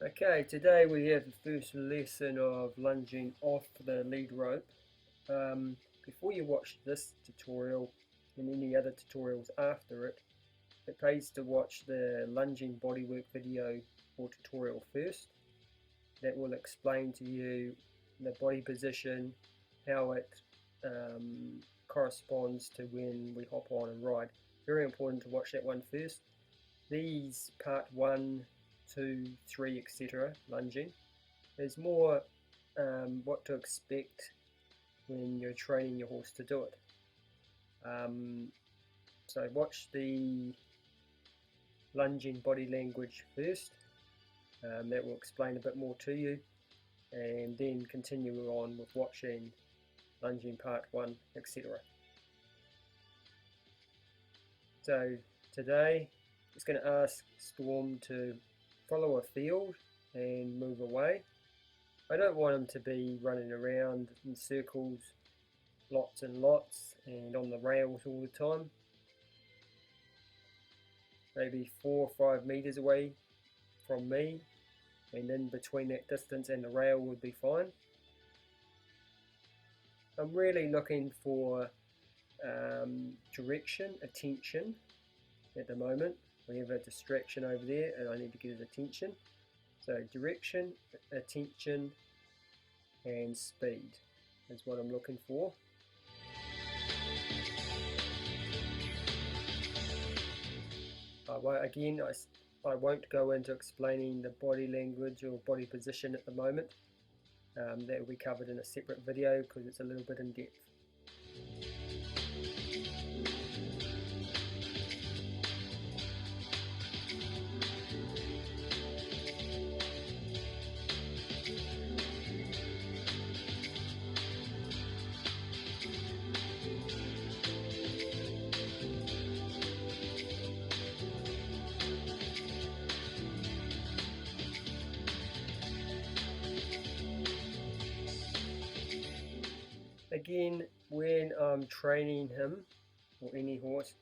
Okay, today we have the first lesson of lunging off the lead rope. Before you watch this tutorial and any other tutorials after it, it pays to watch the lunging bodywork video or tutorial first. That will explain to you the body position, how it corresponds to when we hop on and ride. Very important to watch that one first. These part 1, 2, 3, etc. lunging is more what to expect when you're training your horse to do it. So watch the lunging body language first. That will explain a bit more to you, and then continue on with watching lunging part 1, etc. So today just going to ask Storm to follow a field and move away. I don't want him to be running around in circles lots and lots and on the rails all the time. Maybe 4 or 5 meters away from me, and in between that distance and the rail would be fine. I'm really looking for direction, attention at the moment. We have a distraction over there and I need to get his attention. So direction, attention and speed is what I'm looking for. I won't go into explaining the body language or body position at the moment. That will be covered in a separate video because it's a little bit in depth. Again, when I'm training him, or any horse,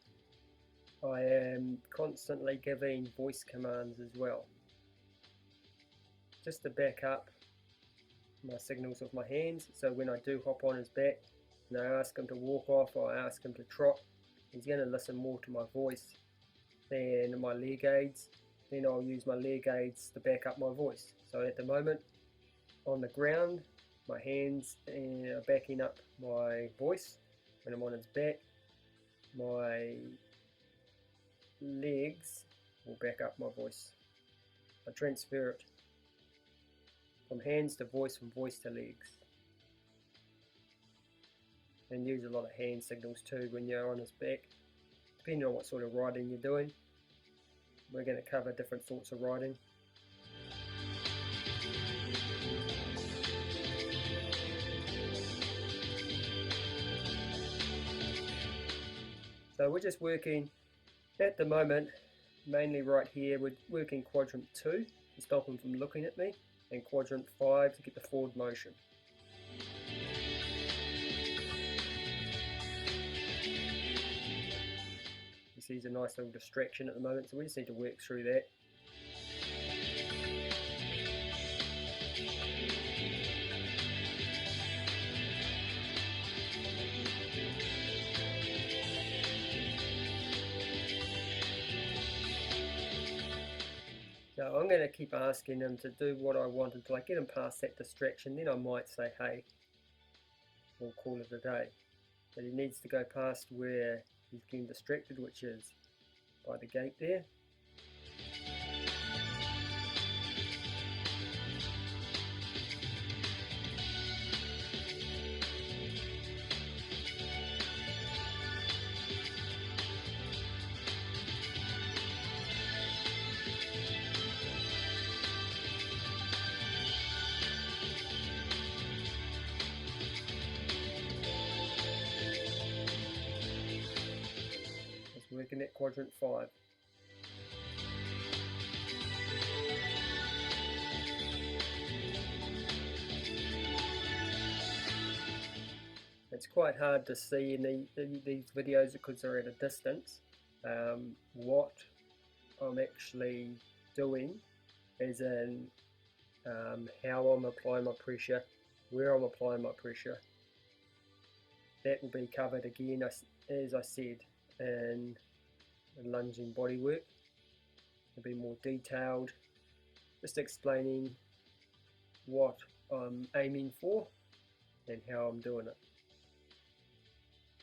I am constantly giving voice commands as well, just to back up my signals with my hands. So when I do hop on his back and I ask him to walk off or I ask him to trot, he's going to listen more to my voice than my leg aids. Then I'll use my leg aids to back up my voice. So at the moment, on the ground, my hands are backing up my voice when I'm on his back. My legs will back up my voice. I transfer it from hands to voice, from voice to legs. And use a lot of hand signals too when you're on his back, depending on what sort of riding you're doing. We're going to cover different sorts of riding. So we're just working at the moment, mainly right here, we're working quadrant 2 to stop him from looking at me, and quadrant 5 to get the forward motion. You see he's a nice little distraction at the moment, so we just need to work through that. So I'm going to keep asking him to do what I want until I get him past that distraction. Then I might say, hey, we'll call it a day. But he needs to go past where he's getting distracted, which is by the gate there. Working at quadrant 5. It's quite hard to see in these videos because they're at a distance what I'm actually doing, as in how I'm applying my pressure, where I'm applying my pressure. That will be covered again, as I said, in the lunging bodywork. It'll be more detailed, just explaining what I'm aiming for and how I'm doing it.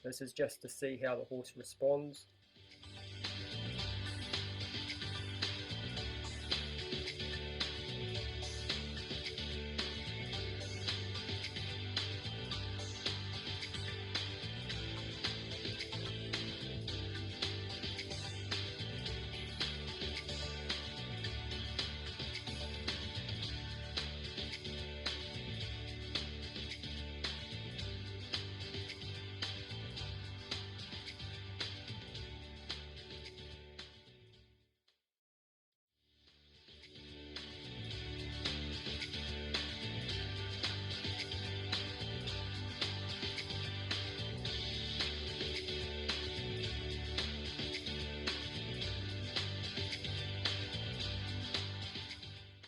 This is just to see how the horse responds.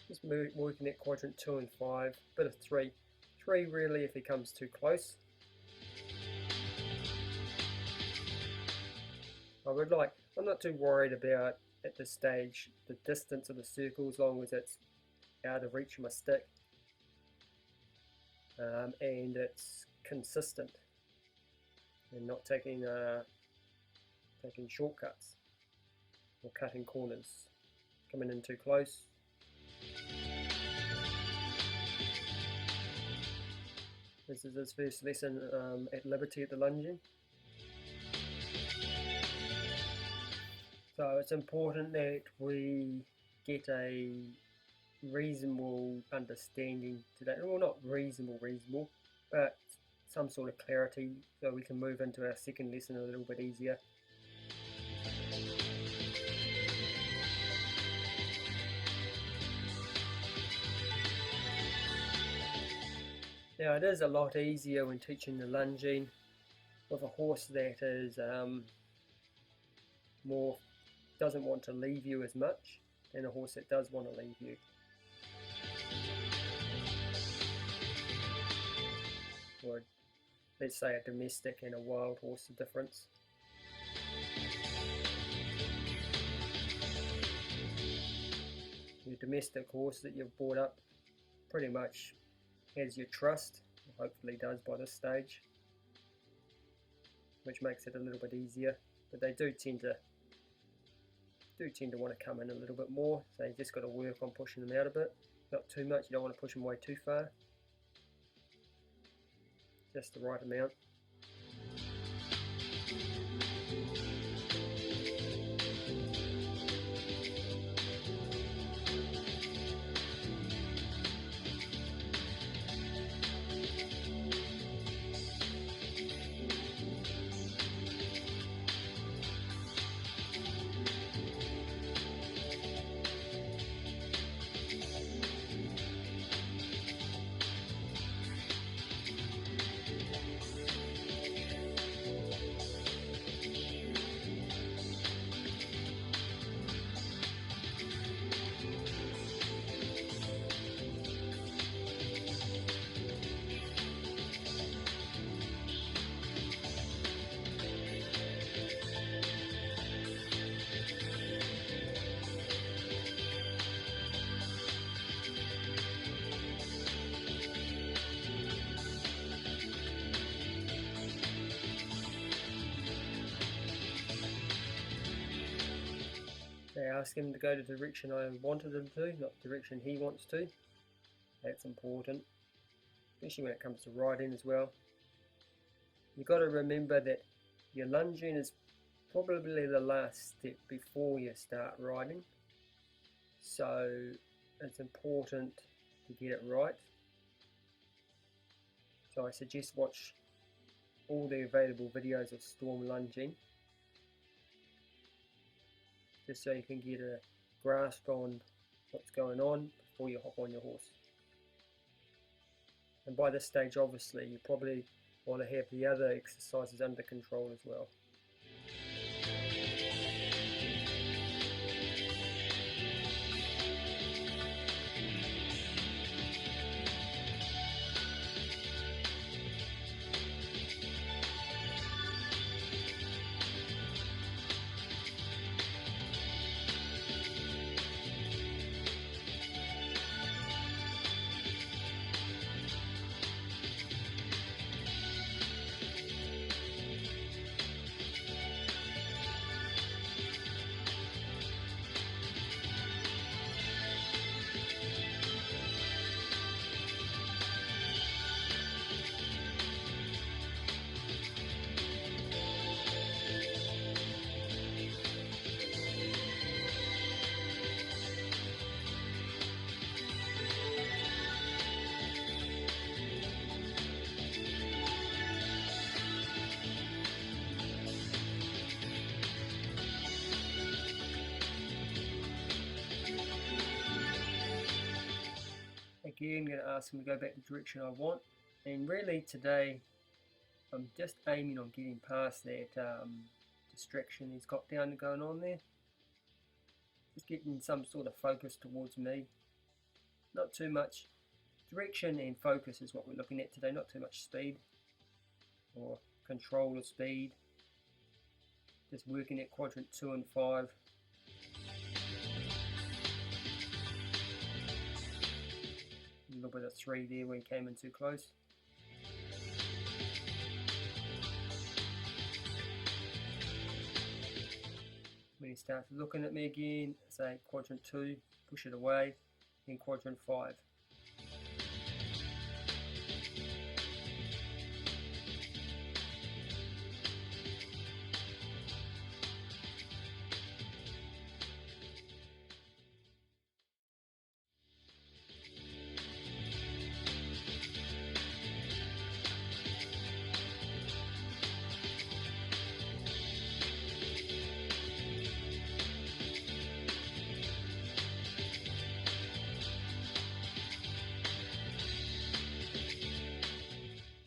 Just working at quadrant 2 and 5, bit of 3. 3 really if he comes too close. I'm not too worried about at this stage the distance of the circle, as long as it's out of reach of my stick and it's consistent and not taking shortcuts or cutting corners, coming in too close. This is his first lesson at Liberty at the lunging. So it's important that we get a reasonable understanding today. Well, not reasonable, but some sort of clarity, so we can move into our second lesson a little bit easier. Now, it is a lot easier when teaching the lunging with a horse that is more doesn't want to leave you as much than a horse that does want to leave you. Or let's say a domestic and a wild horse, the difference. Your domestic horse that you've brought up pretty much has your trust, hopefully does by this stage, which makes it a little bit easier, but they do tend to want to come in a little bit more, so you just got to work on pushing them out a bit. Not too much, you don't want to push them way too far, just the right amount. They ask him to go the direction I wanted him to, not the direction he wants to. That's important, especially when it comes to riding as well. You've got to remember that your lunging is probably the last step before you start riding, so it's important to get it right. So I suggest watch all the available videos of storm lunging, just so you can get a grasp on what's going on before you hop on your horse. And by this stage, obviously, you probably want to have the other exercises under control as well. Again, going to ask him to go back the direction I want. And really today, I'm just aiming on getting past that distraction he's got going on there. Just getting some sort of focus towards me. Not too much direction, and focus is what we're looking at today, not too much speed or control of speed. Just working at quadrant 2 and 5. A little bit of 3 there when he came in too close. When he starts looking at me again, say quadrant 2, push it away, then quadrant 5.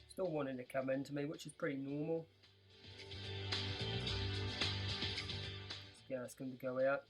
Still wanting to come into me, which is pretty normal. Just ask him to go out.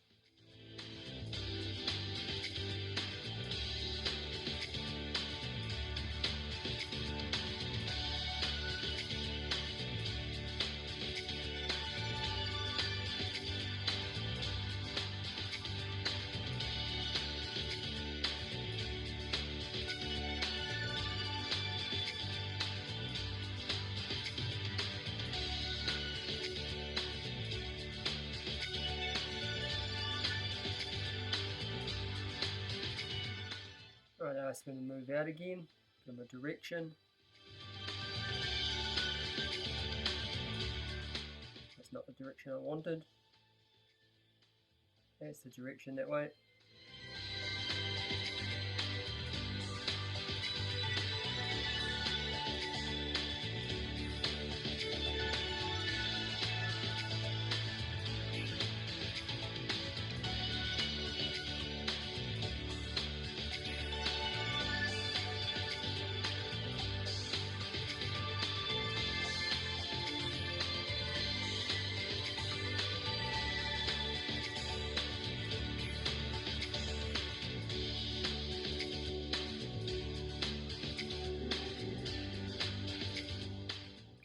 Right, ask him to move out again, give him a direction. That's not the direction I wanted. That's the direction that way.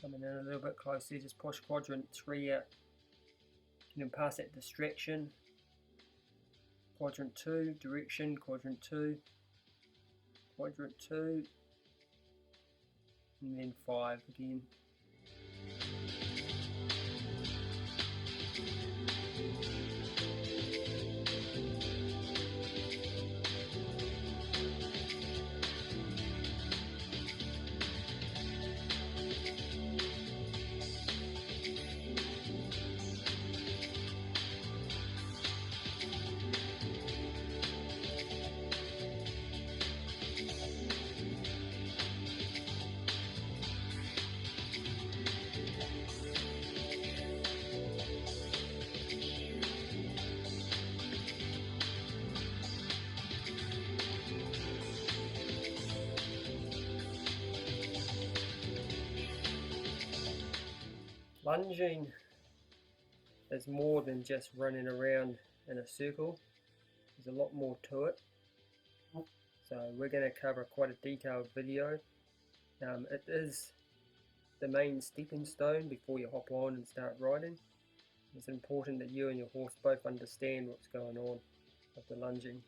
Coming in a little bit closer, just push quadrant 3 out. Get him past that distraction. Quadrant 2, direction, quadrant 2, quadrant 2, and then 5 again. Lunging is more than just running around in a circle. There's a lot more to it. So we're going to cover quite a detailed video. It is the main stepping stone before you hop on and start riding. It's important that you and your horse both understand what's going on with the lunging.